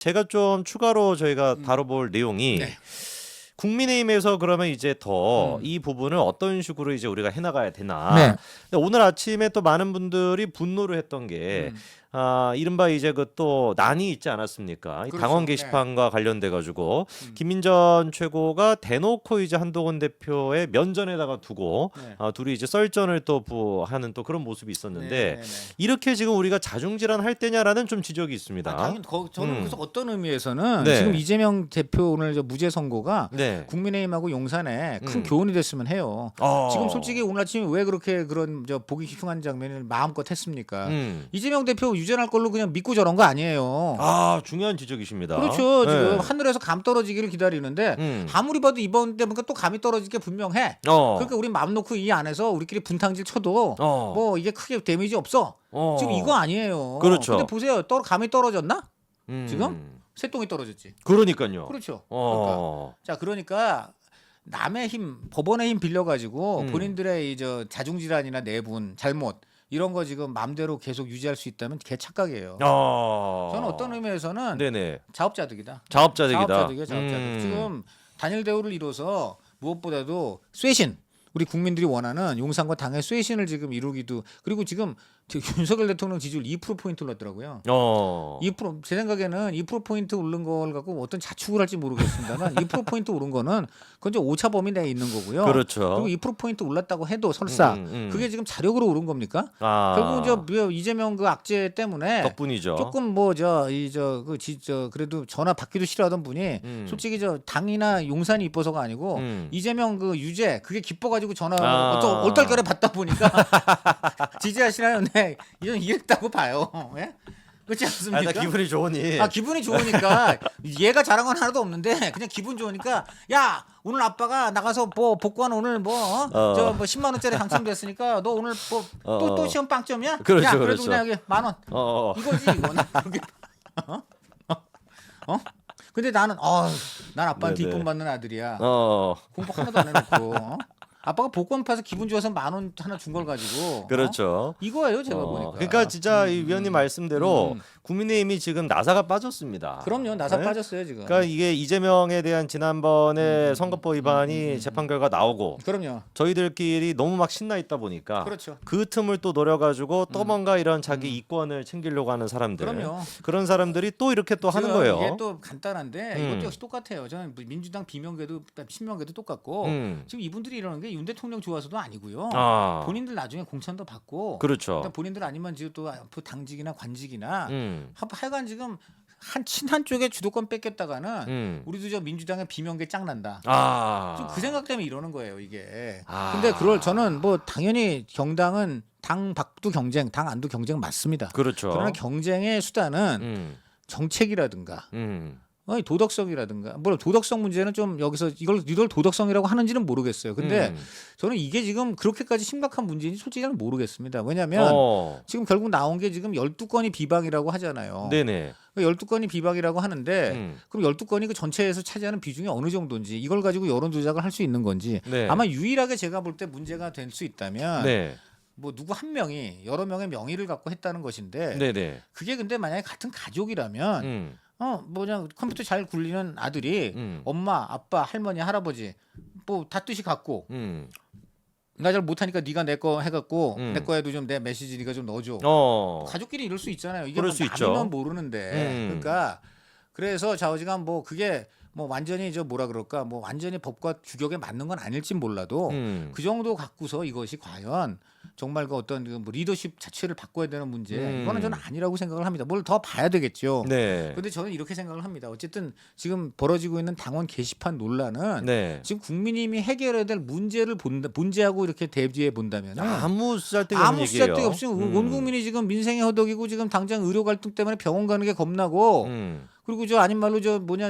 제가 좀 추가로 저희가 다뤄볼 내용이 네. 국민의힘에서 그러면 이제 더 음. 이 부분을 어떤 식으로 이제 우리가 해나가야 되나. 네. 근데 오늘 아침에 또 많은 분들이 분노를 했던 게 이른바 이제 그 또 난이 있지 않았습니까? 이 그렇죠. 당원 네. 게시판과 관련돼 가지고 김민전 최고가 대놓고 이제 한동훈 대표의 면전에다가 두고 네. 둘이 이제 썰전을 또 하는 또 그런 모습이 있었는데 네. 이렇게 지금 우리가 자중질환 할 때냐라는 좀 지적이 있습니다. 당연히 저는 그래서 어떤 의미에서는 네. 지금 이재명 대표 오늘 저 무죄 선고가 네. 국민의힘하고 용산에 큰 교훈이 됐으면 해요. 지금 솔직히 오늘 아침에 왜 그렇게 그런 저 보기 흉한 장면을 마음껏 했습니까? 이재명 대표 유죄날 걸로 그냥 믿고 저런 거 아니에요. 중요한 지적이십니다. 그렇죠. 네. 지금 하늘에서 감 떨어지기를 기다리는데 아무리 봐도 이번 때문에 또 감이 떨어질 게 분명해. 그러니까 우리 마음 놓고 이 안에서 우리끼리 분탕질 쳐도 뭐 이게 크게 데미지 없어. 지금 이거 아니에요. 그렇죠. 근데 보세요. 감이 떨어졌나? 지금 새똥이 떨어졌지. 그러니까요. 그렇죠. 그러니까 남의 힘, 법원의 힘 빌려가지고 본인들의 저 자중질환이나 내분, 잘못 이런 거 지금 마음대로 계속 유지할 수 있다면 개 착각이에요. 저는 어떤 의미에서는 네네. 자업자득이다. 자업자득이다. 자업자득이에요. 지금 단일 대우를 이뤄서 무엇보다도 쇄신. 우리 국민들이 원하는 용산과 당의 쇄신을 지금 이루기도 그리고 지금 윤석열 대통령 지지율 2%포인트 올랐더라고요. 2%, 제 생각에는 2%포인트 오른 걸 갖고 어떤 자축을 할지 모르겠습니다만 2%포인트 오른 거는 그건 좀 오차 범위 내에 있는 거고요. 그렇죠. 그리고 2%포인트 올랐다고 해도 설사 그게 지금 자력으로 오른 겁니까? 결국 이재명 그 악재 때문에 덕분이죠. 조금 그래도 전화 받기도 싫어하던 분이 솔직히 당이나 용산이 이뻐서가 아니고 이재명 그 유죄 그게 기뻐가지고 전화 얼떨결에 받다 보니까 지지하시나요? 네, 이건 이랬다고 봐요. 예? 그렇지 않습니까? 나 기분이 좋으니. 기분이 좋으니까 얘가 잘한 건 하나도 없는데 그냥 기분 좋으니까 야 오늘 아빠가 나가서 뭐 복권 오늘 뭐 10만 원짜리 당첨됐으니까 너 오늘 뭐 또 시험 빵점이야? 그렇죠, 야 그래도 그렇죠. 그냥 여기 10,000원 이거지 이거는. 근데 나는 난 아빠한테 네네. 이쁨 받는 아들이야. 공부 하나도 안 해놓고 아빠가 복권 파서 기분 좋아서 10,000원 하나 준 걸 가지고 그렇죠. 이거예요 제가 보니까. 그러니까 진짜 이 위원님 말씀대로 국민의힘이 지금 나사가 빠졌습니다. 그럼요 나사 네? 빠졌어요 지금. 그러니까 이게 이재명에 대한 지난번에 선거법 위반이 재판 결과 나오고 그럼요. 저희들끼리 너무 막 신나 있다 보니까 그렇죠. 그 틈을 또 노려가지고 또 뭔가 이런 자기 이권을 챙기려고 하는 사람들 그럼요. 그런 사람들이 또 이렇게 또 하는 지금 거예요. 이게 또 간단한데 이것도 역시 똑같아요. 저는 민주당 비명계도 친명계도 똑같고 지금 이분들이 이러는 게 윤 대통령 좋아서도 아니고요. 본인들 나중에 공천도 받고 그렇죠. 일단 본인들 아니면 지금 또 앞으로 당직이나 관직이나 하여간 지금 친한 쪽에 주도권 뺏겼다가는 우리도 저 민주당의 비명계 짱 난다. 좀 그 생각 때문에 이러는 거예요 이게. 근데 저는 뭐 당연히 경당은 당 밖도 경쟁, 당 안도 경쟁 맞습니다. 그렇죠. 그러나 경쟁의 수단은 정책이라든가 도덕성이라든가 물론 도덕성 문제는 좀 여기서 이걸 도덕성이라고 하는지는 모르겠어요. 근데 저는 이게 지금 그렇게까지 심각한 문제인지 솔직히 잘 모르겠습니다. 왜냐하면 지금 결국 나온 게 지금 12건이 비방이라고 하잖아요. 네네. 12건이 비방이라고 하는데 그럼 12건이 그 전체에서 차지하는 비중이 어느 정도인지 이걸 가지고 여론 조작을 할 수 있는 건지 아마 유일하게 제가 볼 때 문제가 될 수 있다면 뭐 누구 한 명이 여러 명의 명의를 갖고 했다는 것인데 네네. 그게 근데 만약에 같은 가족이라면 컴퓨터 잘 굴리는 아들이 엄마, 아빠, 할머니, 할아버지 뭐 다 뜻이 같고 나 잘 못하니까 네가 내 거 해갖고 내 거에도 좀 내 메시지 네가 좀 넣어줘. 가족끼리 이럴 수 있잖아요. 이게 그럴 뭐 수 있죠. 남이면 모르는데 그러니까 그래서 좌우지간 뭐 그게 뭐 완전히 뭐라 그럴까 뭐 완전히 법과 규격에 맞는 건 아닐진 몰라도 그 정도 갖고서 이것이 과연 정말 그 어떤 뭐 리더십 자체를 바꿔야 되는 문제 이거는 저는 아니라고 생각을 합니다. 뭘 더 봐야 되겠죠. 그런데 저는 이렇게 생각을 합니다. 어쨌든 지금 벌어지고 있는 당원 게시판 논란은 지금 국민의힘이 해결해야 될 문제하고 이렇게 대비해 본다면 아무 쓸데없는 얘기예요. 쓸데가 없어요. 온 국민이 지금 민생이 허덕이고 지금 당장 의료 갈등 때문에 병원 가는 게 겁나고 그리고 아닌 말로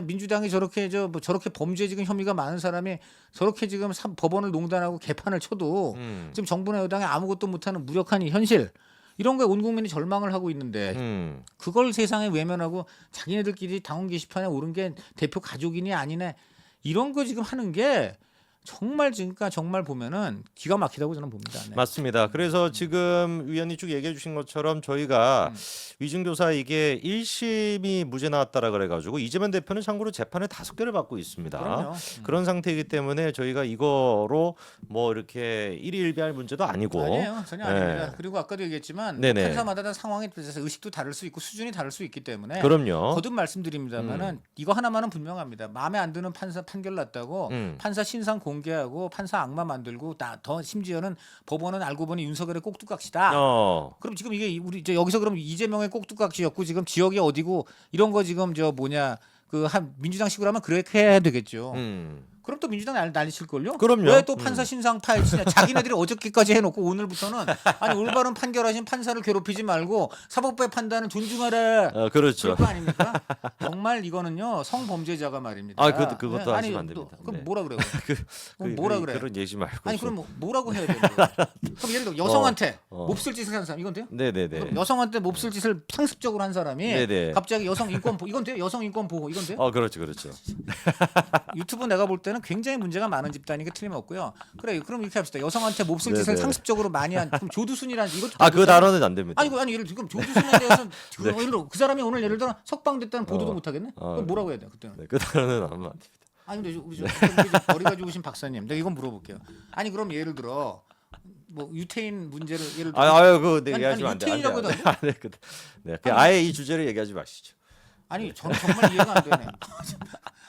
민주당이 저렇게 범죄 지금 혐의가 많은 사람이 저렇게 지금 법원을 농단하고 개판을 쳐도 지금 정부나 여당이 아무것도 못하는 무력한 이 현실 이런 거에 온 국민이 절망을 하고 있는데 그걸 세상에 외면하고 자기네들끼리 당원 게시판에 오른 게 대표 가족이니 아니네 이런 거 지금 하는 게 정말 그러니까 정말 보면은 기가 막히다고 저는 봅니다. 네. 맞습니다. 그래서 지금 위원님 쭉 얘기해 주신 것처럼 저희가 위증교사 이게 1심이 무죄 나왔다라 그래가지고 이재명 대표는 참고로 재판을 5개를 받고 있습니다. 그럼요. 그런 상태이기 때문에 저희가 이거로 뭐 이렇게 일희일비할 문제도 아니고 아니에요, 전혀 네. 아닙니다. 그리고 아까도 얘기했지만 네네. 판사마다 다 상황에 따라서 의식도 다를 수 있고 수준이 다를 수 있기 때문에 그럼요. 거듭 말씀드립니다만은 이거 하나만은 분명합니다. 마음에 안 드는 판사 판결 났다고 판사 신상 공개하고 판사 악마 만들고 더 심지어는 법원은 알고 보니 윤석열의 꼭두각시다. 그럼 지금 이게 우리 여기서 그럼 이재명의 꼭두각시였고 지금 지역이 어디고 이런 거 지금 그 한 민주당식으로 하면 그렇게 해야 되겠죠. 그럼 또 민주당 난리 칠걸요? 그럼요. 왜 또 판사 신상 파일 치냐? 자기네들이 어저께까지 해놓고 오늘부터는 아니 올바른 판결하신 판사를 괴롭히지 말고 사법부의 판단을 존중하라. 그렇죠. 그럴 거 아닙니까? 정말 이거는요 성범죄자가 말입니다. 그것도 하시면 안 됩니다. 그럼 네. 뭐라 그래요? 그럼 뭐라 그래요? 그런 예시 말고. 아니 그럼 뭐라고 해야 돼요? 그럼 예를 들어 여성한테 몹쓸 짓을 한 사람 이건 돼요? 네네네. 그럼 여성한테 몹쓸 짓을 상습적으로 한 사람이 네네. 갑자기 여성 인권 보호 이건 돼요? 여성 인권 보호 이건 돼요? 그렇죠. 유튜브 내가 볼 때는 굉장히 문제가 많은 집단인 게 틀림없고요. 그래, 그럼 이렇게 합시다. 여성한테 몹쓸 짓을 네네. 상습적으로 많이 한 그럼 조두순이란 이것도 그 단어는 안 됩니다. 아니 예를 들어 그럼 조두순에 대해서 예를 들어 그 사람이 오늘 예를 들어 석방됐다는 보도도 못 하겠네. 그럼 뭐라고 해야 돼 그때는? 네, 그 단어는 안 됩니다. 아니 근데 우리 머리가 좋으신 박사님, 내가 이건 물어볼게요. 아니 그럼 예를 들어 뭐 유태인 문제를 예를 들어 그거 얘기하시면 안 돼. 유태인이라고 해도 안 돼? 그냥 아예 이 주제를 얘기하지 마시죠. 아니 저는 정말 이해가 안 되네.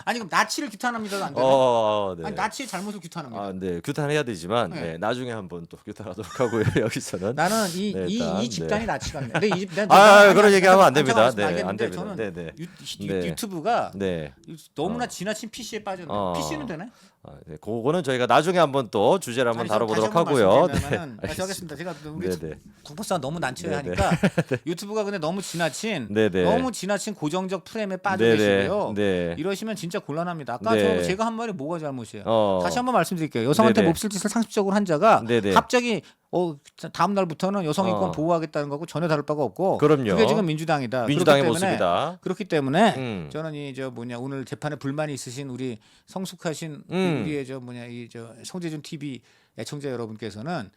아니 그럼 나치를 규탄합니다도 안 되네. 네. 아니 나치의 잘못을 규탄합니다. 네, 규탄해야 되지만 네. 나중에 한번 또 규탄하도록 하고요. 여기서는 나는 네, 일단, 이 집단이 나치 같네. 근데 그런 얘기하면 안 됩니다. 네, 안 알겠는데 됩니다. 저는 네. 유튜브가 네. 너무나 지나친 PC에 빠졌네. PC는 되네? 네, 그거는 저희가 나중에 한번 또 주제를 한번 아니, 다뤄보도록 다시 한번 하고요. 말씀드리면은, 네, 저 하겠습니다. 제가 우리 네네. 국보사 너무 난처해 네네. 하니까 유튜브가 근데 너무 지나친 네네. 너무 지나친 고정적 프레임에 빠져 네네. 계시고요. 네. 이러시면 진짜 곤란합니다. 아까 네. 제가 한 말이 뭐가 잘못이에요? 다시 어. 한번 말씀드릴게요. 여성한테 네네. 몹쓸 짓을 상습적으로 한 자가 네네. 갑자기 다음 날부터는 여성 인권 보호하겠다는 거고 전혀 다를 바가 없고 그럼요. 그게 지금 민주당이다. 민주당의 그렇기 때문에 모습이다. 그렇기 때문에 음. 저는 오늘 재판에 불만이 있으신 우리 성숙하신 우리의 성재준 TV 애청자 여러분께서는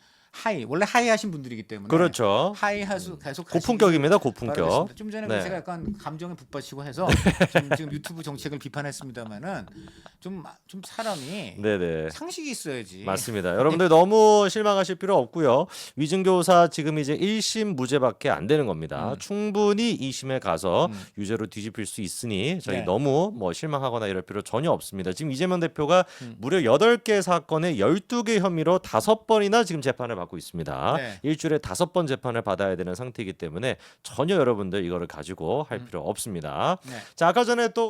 원래 하이 하신 분들이기 때문에 그렇죠. 하이 하수 계속 고품격입니다. 하시기를 고품격. 바라겠습니다. 좀 전에 네. 제가 약간 감정에 북받치고 해서 지금 유튜브 정책을 비판했습니다만은 좀 사람이 네네. 상식이 있어야지. 맞습니다. 여러분들 너무 실망하실 필요 없고요. 위증교사 지금 이제 1심 무죄밖에 안 되는 겁니다. 충분히 2심에 가서 유죄로 뒤집힐 수 있으니 저희 네. 너무 실망하거나 이럴 필요 전혀 없습니다. 지금 이재명 대표가 무려 8개 사건에 12개 혐의로 5번이나 지금 재판을 받고 있습니다. 네. 일주일에 5번 재판을 받아야 되는 상태이기 때문에 전혀 여러분들 이거를 가지고 할 필요 없습니다. 네. 자, 아까 전에 또